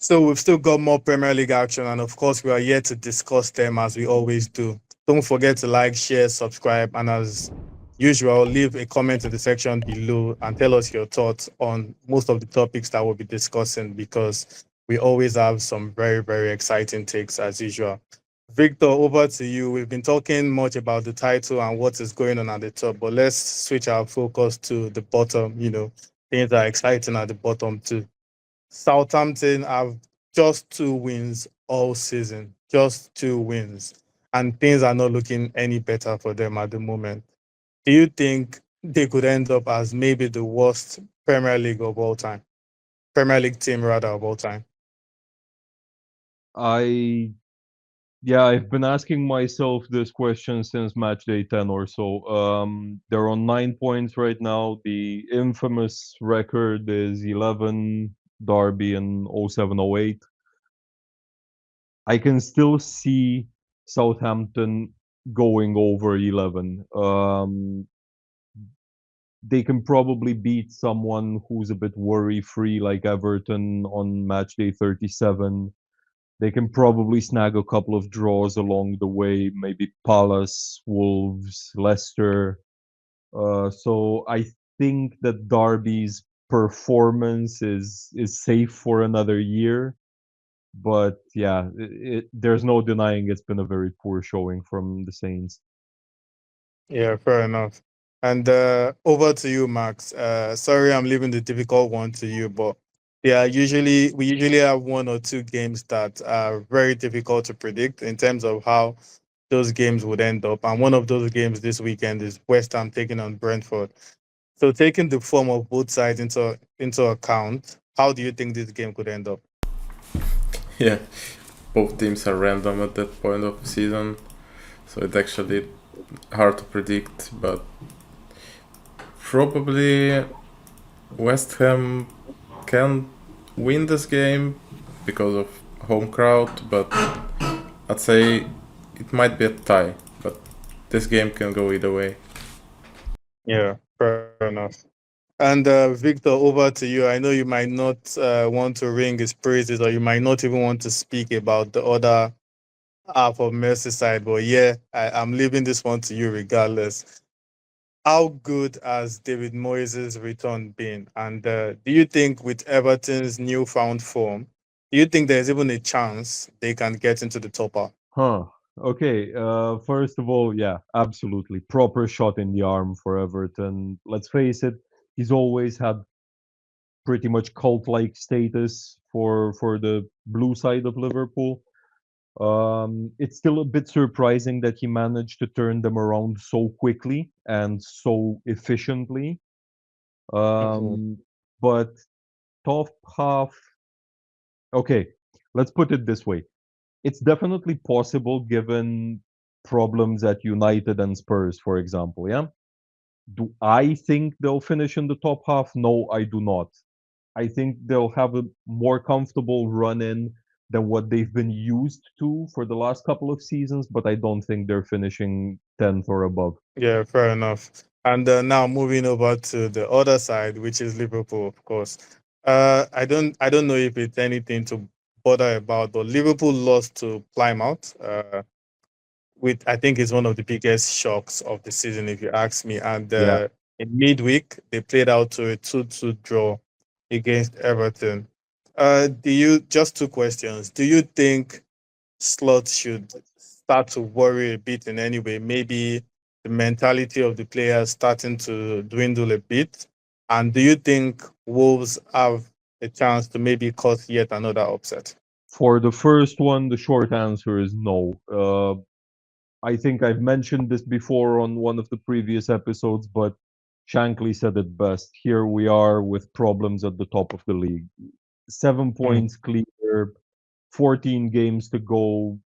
So we've still got more Premier League action, and of course, we are here to discuss them as we always do. Don't forget to like, share, subscribe, and as usual, leave a comment in the section below and tell us your thoughts on most of the topics that we'll be discussing because we always have some very, very exciting takes as usual. Victor, over to you. We've been talking much about the title and what is going on at the top, but let's switch our focus to the bottom. Things that are exciting at the bottom too. Southampton have just 2 wins all season, just 2 wins, and things are not looking any better for them at the moment. Do you think they could end up as maybe the worst Premier League of all time? Premier League team rather of all time. I Yeah, I've been asking myself this question since match day 10 or so. They're on 9 points right now. The infamous record is 11 Derby in 0708. I can still see Southampton going over 11. They can probably beat someone who's a bit worry free, like Everton on match day 37. They can probably snag a couple of draws along the way, maybe Palace, Wolves, Leicester. So I think that Derby's performance is safe for another year. But yeah, there's no denying it's been a very poor showing from the Saints. Yeah, fair enough. And over to you, Max. Sorry, I'm leaving the difficult one to you, but we usually have 1 or 2 games that are very difficult to predict in terms of how those games would end up. And one of those games this weekend is West Ham taking on Brentford. So taking the form of both sides into account, how do you think this game could end up? Yeah, both teams are random at that point of the season, so it's actually hard to predict. But probably West Ham can win this game because of home crowd, but I'd say it might be a tie. But this game can go either way. Yeah, fair enough. And Victor, over to you. I know you might not want to ring his praises, or you might not even want to speak about the other half of Merseyside, but yeah, I'm leaving this one to you regardless. How good has David Moyes' return been? And do you think with Everton's newfound form, do you think there's even a chance they can get into the top half? Huh. Okay. First of all, yeah, absolutely. Proper shot in the arm for Everton. Let's face it, he's always had pretty much cult-like status for the blue side of Liverpool. It's still a bit surprising that he managed to turn them around so quickly and so efficiently. Mhm. Um, but top half, okay, let's put it this way. It's definitely possible given problems at United and Spurs, for example. Yeah. Do I think they'll finish in the top half? No, I do not. I think they'll have a more comfortable run in than what they've been used to for the last couple of seasons, but I don't think they're finishing 10th or above. Yeah, fair enough. And now moving over to the other side, which is Liverpool, of course. I don't know if it's anything to bother about, but Liverpool lost to Plymouth. With I think it's one of the biggest shocks of the season, if you ask me. And Yeah. in midweek, they played out to a 2-2 draw against Everton. Do you just 2 questions? Do you think Slot should start to worry a bit in any way? Maybe the mentality of the players starting to dwindle a bit. And do you think Wolves have a chance to maybe cause yet another upset? For the first one, the short answer is no. I think I've mentioned this before on one of the previous episodes, but Shankly said it best. Here we are with problems at the top of the league. 7 points clear, 14 games to go.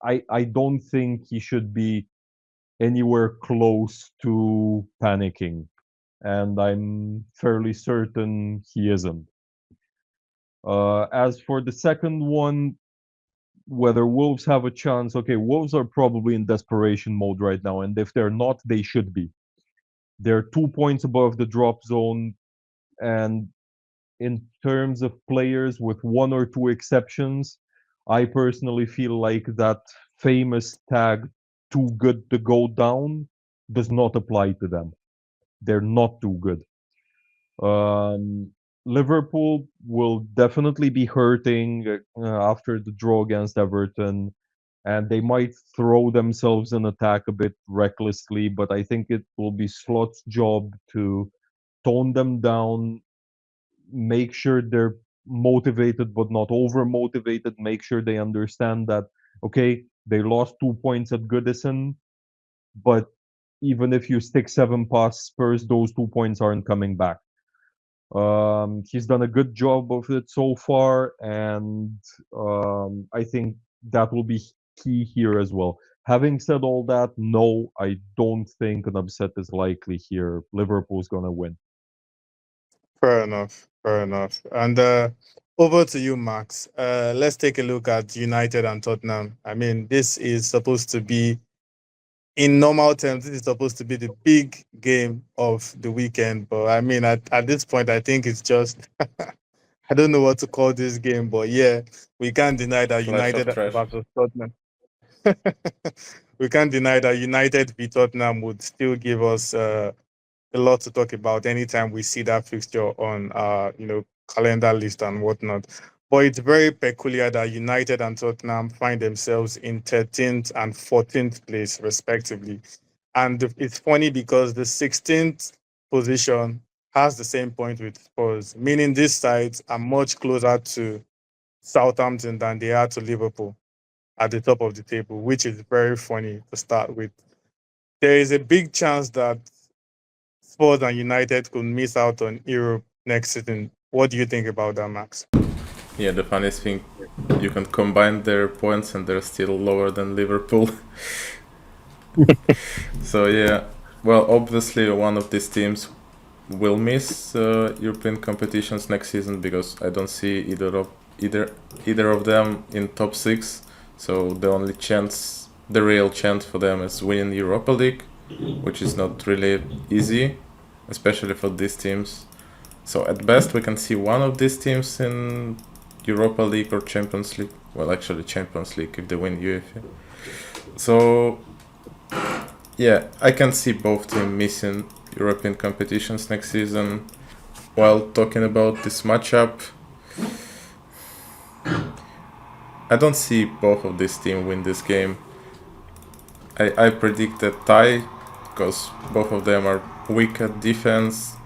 I don't think he should be anywhere close to panicking. And I'm fairly certain he isn't. As for the second one, whether Wolves have a chance, okay, Wolves are probably in desperation mode right now, and if they're not, they should be. They're 2 points above the drop zone, and in terms of players, with one or two exceptions, I personally feel like that famous tag "too good to go down" does not apply to them. They're not too good. Liverpool will definitely be hurting after the draw against Everton, and they might throw themselves in attack a bit recklessly, but I think it will be Slot's job to tone them down, make sure they're motivated but not over motivated, make sure they understand that, okay, they lost 2 points at Goodison, but even if you stick seven past Spurs, those 2 points aren't coming back. He's done a good job of it so far, and I think that will be key here as well. Having said all that, no, I don't think an upset is likely here. Liverpool's gonna win. Fair enough. Fair enough. And over to you, Max. Let's take a look at United and Tottenham. I mean, this is supposed to be, in normal terms, this is supposed to be the big game of the weekend. But I mean, at this point, I think it's just, I don't know what to call this game. But yeah, we can't deny that Clash of United trash. versus Tottenham. We can't deny that United v Tottenham would still give us a lot to talk about anytime we see that fixture on calendar list and whatnot. But it's very peculiar that United and Tottenham find themselves in 13th and 14th place respectively. And it's funny because the 16th position has the same point with Spurs, meaning these sides are much closer to Southampton than they are to Liverpool at the top of the table, which is very funny to start with. There is a big chance that Spurs and United could miss out on Europe next season. What do you think about that, Max? Yeah, the funniest thing, you can combine their points and they're still lower than Liverpool. So yeah, well, obviously one of these teams will miss European competitions next season because I don't see either of them in top six. So the real chance for them is winning Europa League, which is not really easy, especially for these teams. So at best we can see one of these teams in Europa League or Champions League. Well, actually Champions League if they win UEFA. So yeah, I can see both teams missing European competitions next season. While talking about this matchup, I don't see both of these teams win this game. I predict a tie because both of them are weak at defense,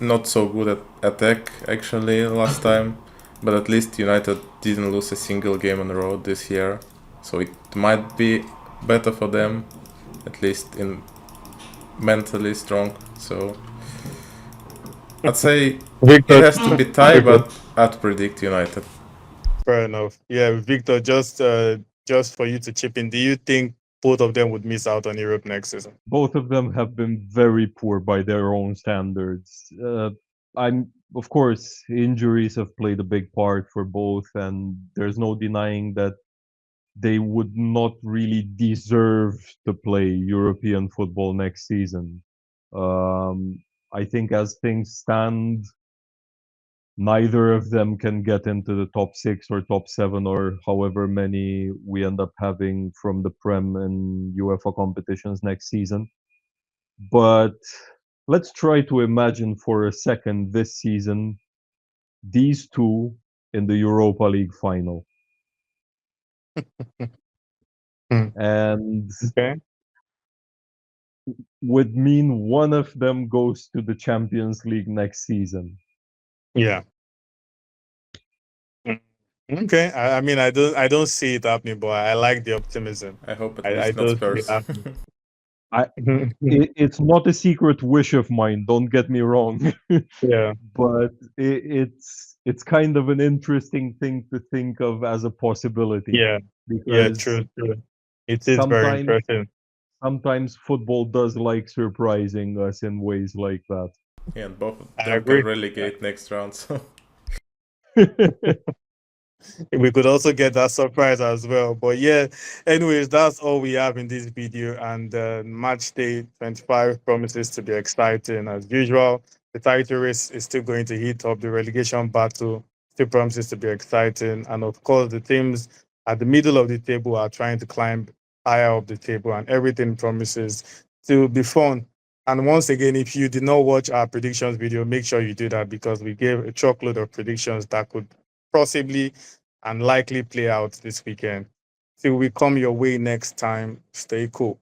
not so good at attack actually last time, but at least United didn't lose a single game on the road this year, so it might be better for them, at least in mentally strong. So I'd say Victor, it has to be tie, but I'd predict United. fair enough. Yeah, Victor, just for you to chip in, do you think both of them would miss out on Europe next season? Both of them have been very poor by their own standards. Of course, injuries have played a big part for both, and there's no denying that they would not really deserve to play European football next season. I think as things stand, neither of them can get into the top six or top seven or however many we end up having from the Prem and UEFA competitions next season. But let's try to imagine for a second this season these two in the Europa League final. And Okay. would mean one of them goes to the Champions League next season. Yeah. Okay. I mean, I don't see it happening, but I like the optimism. I hope at I least not don't see it Spurs. happening. It's not a secret wish of mine, don't get me wrong. Yeah. But it's kind of an interesting thing to think of as a possibility. Yeah. Yeah. Because True. It is very sometimes interesting. sometimes football does like surprising us in ways like that. Yeah, and both of I them agree. can relegate next round. So We could also get that surprise as well. But yeah, anyways, that's all we have in this video. And match day 25 promises to be exciting as usual. The title race is still going to heat up. The relegation battle still promises to be exciting. And of course, the teams at the middle of the table are trying to climb higher up the table, and everything promises to be fun. And once again, if you did not watch our predictions video, make sure you do that, because we gave a truckload of predictions that could possibly and likely play out this weekend. Till we come your way next time, stay cool.